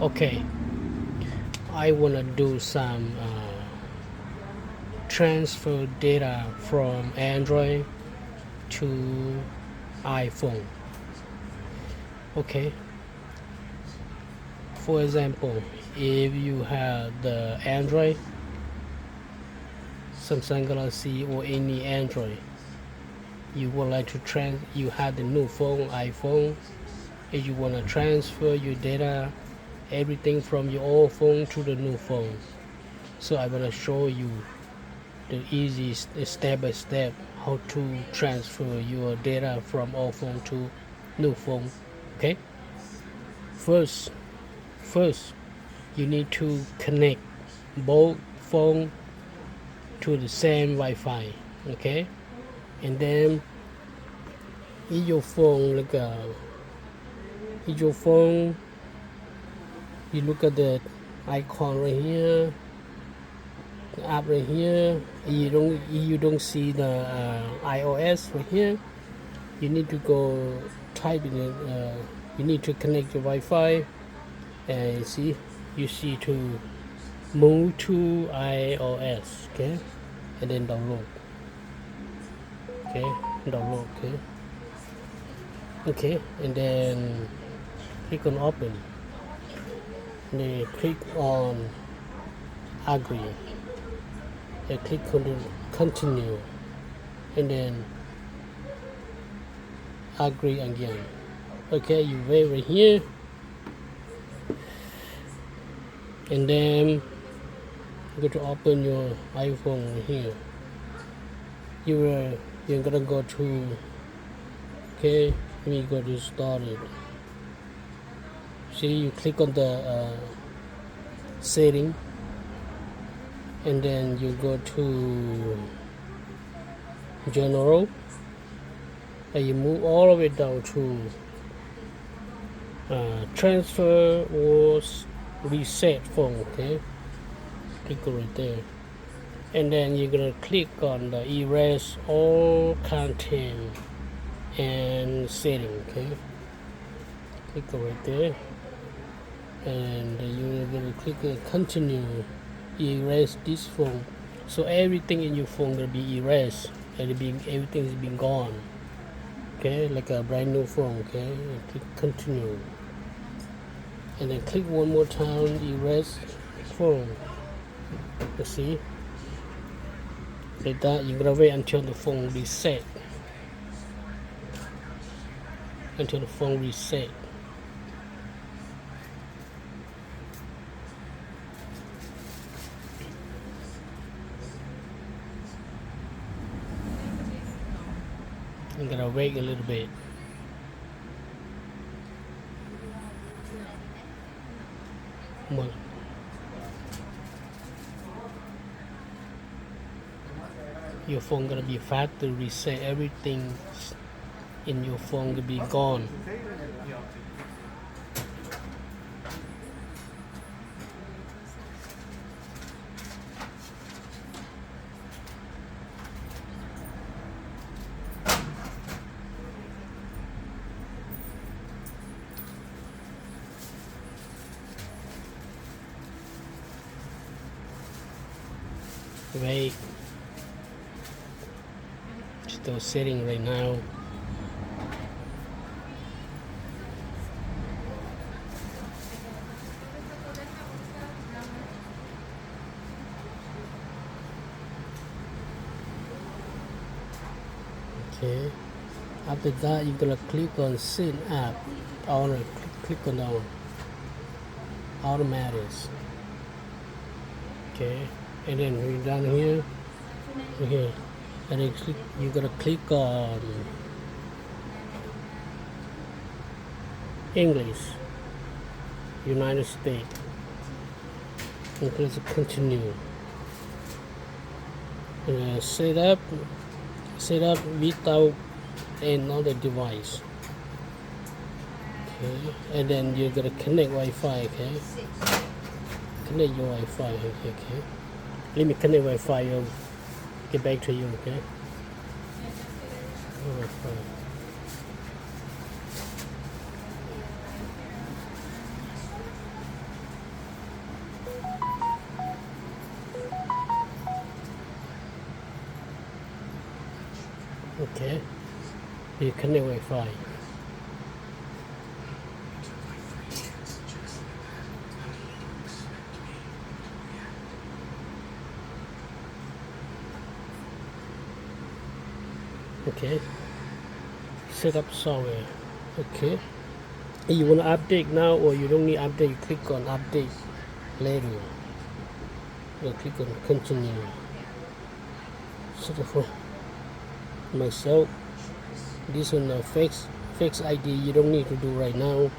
Okay, I wanna do some transfer data from Android to iPhone. Okay, for example, if you have the Android, Samsung Galaxy or any Android, you would like to you have the new phone, iPhone, and you want to transfer your data, everything from your old phone to the new phone. So I want to show you the easy step by step how to transfer your data from old phone to new phone. Okay, first you need to connect both phone to the same Wi-Fi. Okay, and then in your phone, in your phone, you look at the icon right here, the app right here. You don't see the iOS right here. You need to go type in it. You need to connect your Wi-Fi, and you see to move to iOS. Okay, and then download. Okay, download. Okay, and then click on open. And then click on agree. And click on continue, and then agree again. Okay, you wait right here, and then go to open your iPhone right here. You're gonna go to, okay, let me go to start it. See, you click on the setting, and then you go to general, and you move all the way down to transfer or reset phone. Okay, click right there, and then you're gonna click on the erase all content and setting. Okay, click right there, and you're gonna click continue, erase this phone. So everything in your phone will be erased, and everything is being gone. Okay, like a brand new phone. Okay, and click continue, and then click one more time, erase phone. You see, like that. You're gonna wait until the phone reset. Until the phone reset. I'm gonna wait a little bit. Your phone gonna be fast to reset. Everything in your phone will be gone. Wait, still sitting right now. Okay, after that you're gonna click on sync app, or click on the automatics. Okay, and then we're down here, and then you're gonna click on English, United States, and click continue. Set up without another device. Okay, and then you're gonna connect Wi-Fi. Okay, connect your Wi-Fi. Okay, let me connect Wi-Fi. I'll get back to you. Okay. Wi-Fi. Okay, you connect Wi-Fi. Okay, set up software. Okay, if you want to update now or you don't need update, you click on update later. You click on continue. Set up for myself. This one fix ID you don't need to do right now.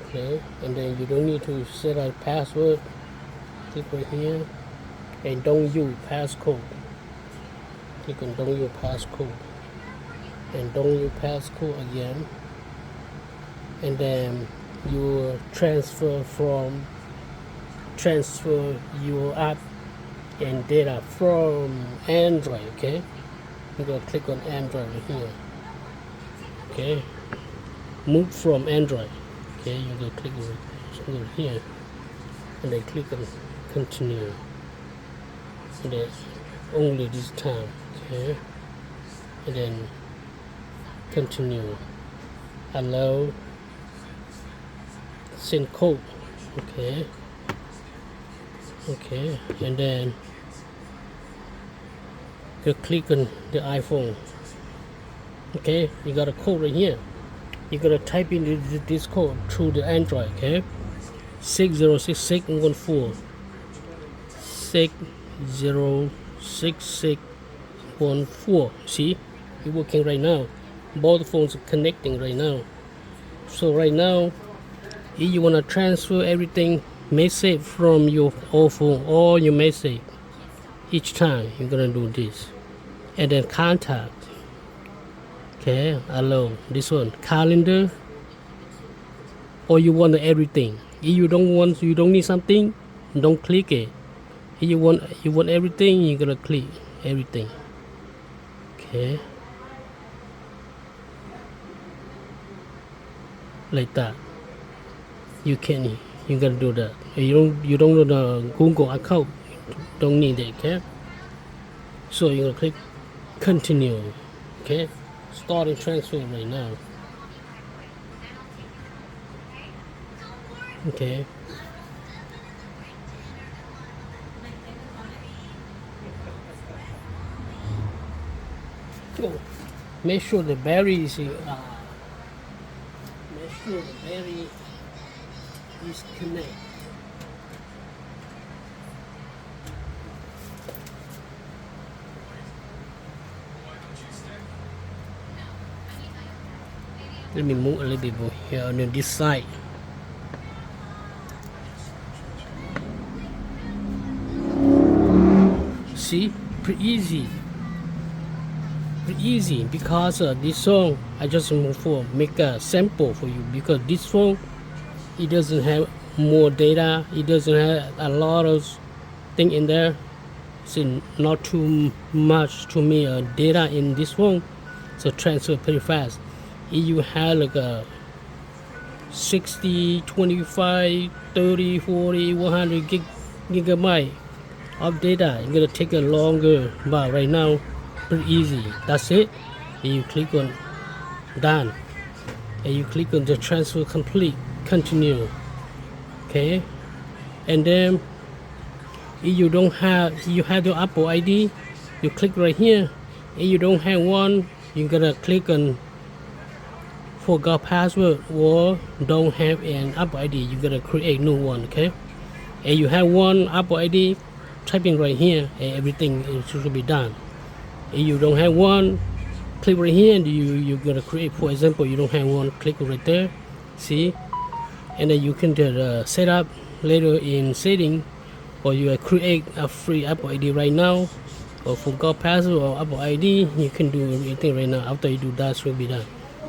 Okay, and then you don't need to set a password. Click right here and don't use passcode. Click on don't use passcode and don't use passcode again, and then you transfer your app and data from Android. Okay, you're gonna click on Android right here. Okay, move from Android. Okay, you're gonna click over here and then click on continue, and then only this time. Okay, and then continue, allow, send code. Okay, and then you click on the iPhone. Okay, you got a code right here. You're gonna type in this code through the Android. Okay, 606614 606614. See, it's working right now. Both phones are connecting right now. So right now, if you wanna transfer everything message from your old phone or your message, each time you're gonna do this, and then contact. Okay, allow this one calendar, or you want everything. If you don't need something, don't click it. If you want everything, you're gonna click everything. Okay, like that. You gotta do that. You don't know the Google account, don't need it. Okay, so you're gonna click continue. Okay, starting transfer right now. Okay, oh, make sure the battery is connected. Let me move a little bit more here on this side. See, pretty easy because this phone I just make a sample for you, because this phone, it doesn't have more data, it doesn't have a lot of thing in there. See, not too much to me data in this phone, so transfer pretty fast. If you have like a 60, 25, 30, 40, 100 gigabyte of data, it's gonna take a longer, but right now pretty easy. That's it. And you click on done, and you click on the transfer complete, continue. Okay, and then if you have the Apple ID, you click right here. If you don't have one, you're gonna click on forgot password or don't have an Apple ID, you're gonna create new one. Okay, and you have one Apple ID, type in right here and everything should be done. If you don't have one, click right here and you're gonna create. For example, you don't have one, click right there, see, and then you can set up later in setting, or you create a free Apple ID right now, or forgot password or Apple ID. You can do everything right now. After you do that, it will be done.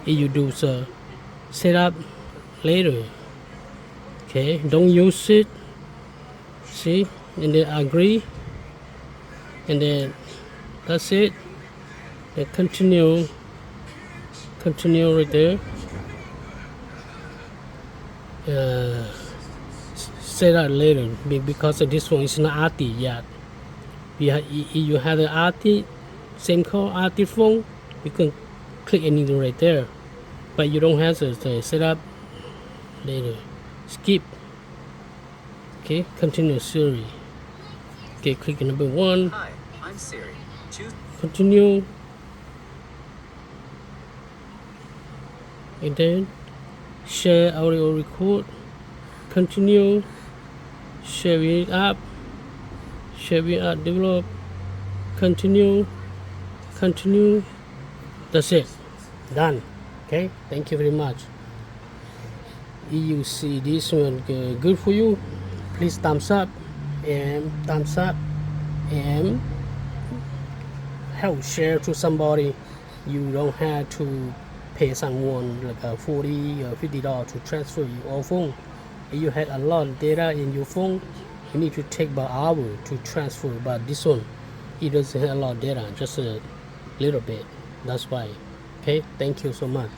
If you do set up later, okay, don't use it, see, and then agree, and then that's it. Then continue right there. Set up later, because this one is not active yet. You have the active, same call artist phone, you can click anything right there, but you don't have to say set up later. Skip. Okay, continue Siri. Okay, click number 1. Hi, I'm Siri. Choose. Continue. And then share audio record. Continue. Share it up. Share it up. Develop. Continue. Continue. That's it. Done. Okay. Thank you very much. If you see this one good for you, please thumbs up and help share to somebody. You don't have to pay someone like $40 or $50 to transfer your phone. If you had a lot of data in your phone, you need to take by hour to transfer. But this one, it doesn't have a lot of data, just a little bit. That's why. Okay, thank you so much.